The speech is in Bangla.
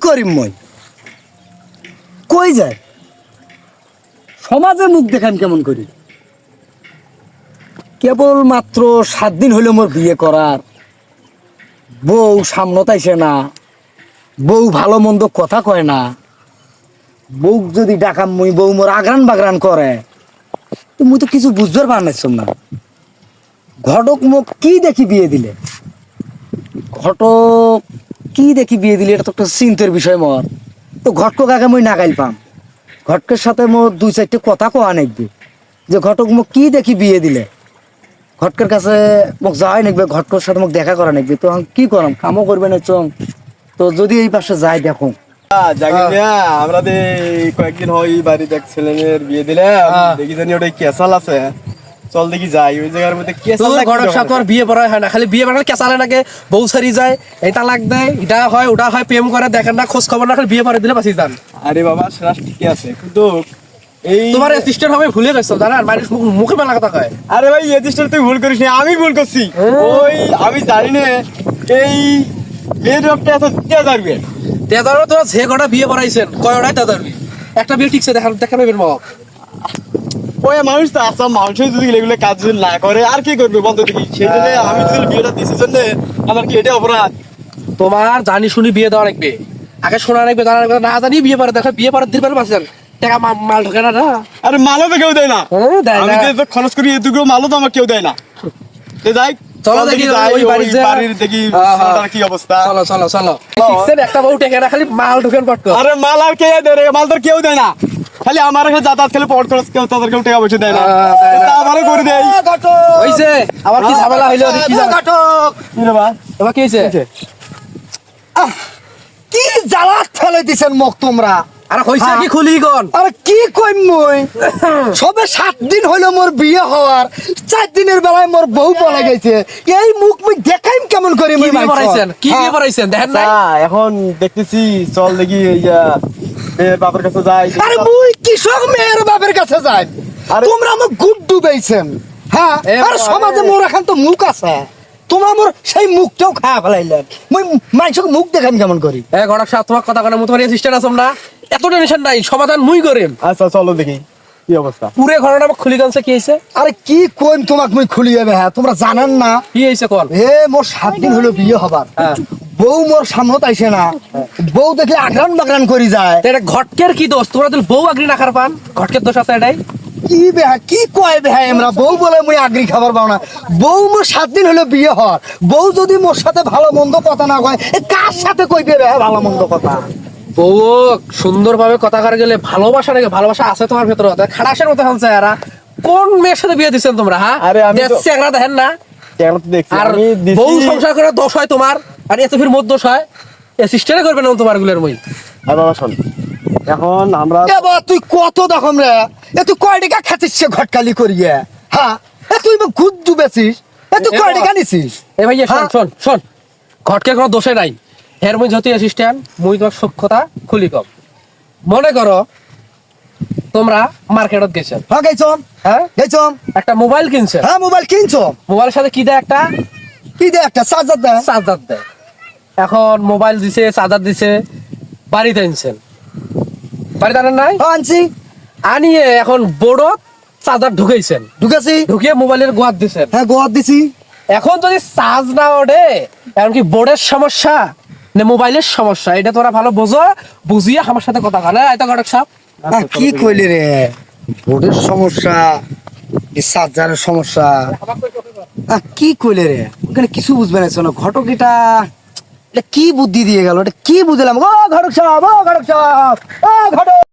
করিম মই কই যায় সমাজে মুখ দেখান কেমন করি কেবল মাত্র 7 দিন হলো মোর বিয়ে করার বউ সামনতাইছে না বউ ভালো মন্দ কথা কয় না বউ যদি ডাকাম মুই বউ মোর আগ্রান বাগরান করে তো মুই তো কিছু বুঝবার পারনাইছম না ঘটক মুখ কি দেখি বিয়ে দিলে ঘটক কি দেখি বিয়ে দিলে এটা তো একটা চিন্তার বিষয় মোর তো ঘটক আগে মুই নাগাইল পাম ঘটকের সাথে মোর 2-4টা কথা কোয়া নাকবে যে ঘটক মুখ কি দেখি বিয়ে দিলে ঘটকের কাছে মোক যাওয়াই নাকবে ঘটকের সাথে মোক দেখা করা নাকবে তো কি করাম কামও করবে না চং তো যদি এই পাশে যাই দেখো আমরা কয়েকদিন হয় বাড়ি দেখ ছেলেমেয়ের বিয়ে দিলে দেখি জানি ওটা কেসাল আছে চল দেখি যাই ওই জায়গার মধ্যে কেসাল ঘটক সাথে আর বিয়ে পড়া হয় না খালি বিয়ে পড়ালে কেসালে নাকি বউ সারি যায় এই তালাক দেয় এটা হয় ওটা হয় প্রেম করে দেখেন না খোঁজ খবর না খালি বিয়ে পড়ে দিলে বাঁচি যান আরে বাবা সেটা ঠিকই আছে কিন্তু এই তোমার অ্যাসিস্ট্যান্ট হবে ভুলে গেছো জানেন বাড়ির মুখে মেলা কথা কয় আরে ভাই অ্যাসিস্ট্যান্ট তুই ভুল করিস না আমি ভুল করছি ওই আমি জানি না এই মেয়ের বাপটা এত কে যাবে তেদারও তোরা যে কটা বিয়ে পড়াইছেন কয়টাই তেদারবি একটা বিয়ে ঠিকছে দেখাবে বের মক ওই মানুষ তো আসাম মানুষই যদি এগুলো কাজ যদি না করে আর কি করবে বন্ধ দেখি সেই জন্য আমি যদি বিয়েটা দিয়েছি জন্য আমার কি এটা অপরাধ তোমার জানি শুনি বিয়ে দেওয়া রাখবে আগে শোনা রাখবে জানা রাখবে না জানি বিয়ে পড়ে দেখা বিয়ে পড়ে দিতে পারবে বাঁচেন টাকা মাল ঢোকে না আরে মালও তো কেউ দেয় না দেয় আমি না যে খরচ করি এটুকু মালও তো আমার কেউ দেয় না তো যাই চলো দেখি ওই বাড়ির দেখি কি অবস্থা চলো চলো চলো ঠিকছেন একটা বউ টেকে না খালি মাল ঢোকেন পট করে আরে মাল আর কে দেয় রে মাল তো কেউ দেয় না খালি আমার কাছে যাতায়াত খালি পট খরচ কেউ তাদের কেউ টাকা পয়সা দেয় না তা আমারও করে দেয় হইছে আবার কি ঝামেলা হইলো কি ঘটক কি রে ভাই তোমার কি হইছে কি জ্বালা ফেলে দিছেন মোক তোমরা আরে হইছে কি খুলি গন আরে কি কইম মই সবে 7 দিন হইলো মোর বিয়ে হওয়ার 4 দিনের বেলায় মোর বউ পড়ে গেছে এই মুখ মুই দেখাইম কেমন করে কি বিয়ে পড়াইছেন কি বিয়ে পড়াইছেন দেখেন না এখন দেখতেছি চল দেখি এই মেয়ের বাবার কাছে যাই আরে মুই কৃষক মেয়ের বাপের কাছে যাই তোমরা আমার গুড ডুবাইছেন হ্যাঁ আর সমাজে মোর এখন তো মুখ আছে তোমরা মোর সেই মুখটাও খায়া ফেলাইলেন মুই মানুষকে মুখ দেখাম কেমন করি এ ঘটক সাহেব তোমার কথা কেন তোমার অ্যাসিস্ট্যান্ট আছো না এত টেনশন নাই সমাধান মুই করিম আচ্ছা চলো দেখি কি অবস্থা পুরো ঘটনা আমার খুলি গনছে কি হইছে আরে কি কইম তোমাক মুই খুলি যাবে হ্যাঁ তোমরা জানেন না কি হইছে কোন এ মোর 7 দিন হলো বিয়ে হবার বউ মোর সামনত আইছে না বউ দেখলে আগ্রান বাগ্রান করি যায় এটা ঘটকের কি দোষ তোমরা তো বউ আগ্রি না খার পান ঘটকের দোষ আছে এটাই কি বেহা কি কয় বেহা আমরা বউ বলে মুই আগ্রি খাবার পাও না বউ মোর 7 দিন হলো বিয়ে হওয়ার বউ যদি মোর সাথে ভালো মন্দ কথা না কয় কার সাথে কইবে বেহা ভালো মন্দ কথা বউ সুন্দরভাবে কথা করে গেলে ভালোবাসা নাকি ভালোবাসা আছে তোমার ভেতরে খাড়াসের মতো হালছে এরা কোন মেয়ের সাথে বিয়ে দিচ্ছেন তোমরা হ্যাঁ আরে আমি তো চেংড়া দেখেন না কেন তো দেখছি আর আমি বউ সংসার করে দোষ হয় তোমার আর এত ফির মত দোষ হয় অ্যাসিস্ট্যান্ট করবে না তোমার গুলোর মই আর বাবা শোন এখন আমরা এ বাবা তুই কত দেখম রে এ তুই কয় টাকা খাচ্ছিস ঘটকালি করিয়ে হ্যাঁ এ তুই গুদ ডুবেছিস এ তুই কয় টাকা নিছিস এ ভাইয়া শোন শোন শোন ঘটকে কোনো দোষে নাই এর মই যতই অ্যাসিস্ট্যান্ট মুই তোমার সক্ষতা খুলি কম মনে করো তোমরা মার্কেটত গেছো হ্যাঁ গেছম হ্যাঁ গেছম একটা মোবাইল কিনছে হ্যাঁ মোবাইল কিনছো মোবাইলের সাথে কি দেয় একটা কি দে একটা চার্জার দে চার্জার দেয় এখন মোবাইল দিছে চার্জার দিছে বাড়িতে আনছেন বাড়িতে আনেন নাই আনছি আনিয়ে এখন বোর্ডত চার্জার ঢুকাইছেন ঢুকেছি ঢুকিয়ে মোবাইলের গোয়াত দিছেন হ্যাঁ গোয়ার দিছি এখন যদি চার্জ না ওঠে এমনকি বোর্ডের সমস্যা না মোবাইলের সমস্যা এটা তোরা ভালো বোঝো বুঝিয়ে আমার সাথে কথা বলে এটা ঘটক সাহেব কি কইলি রে বোর্ডের সমস্যা চার্জারের সমস্যা কি কইলে রে ওখানে কিছু বুঝবে না শোনো ঘটক এটা কি বুদ্ধি দিয়ে গেল এটা কি বুঝলাম ও ঘটক সাহেব ও ঘটক সাহেব ও ঘটক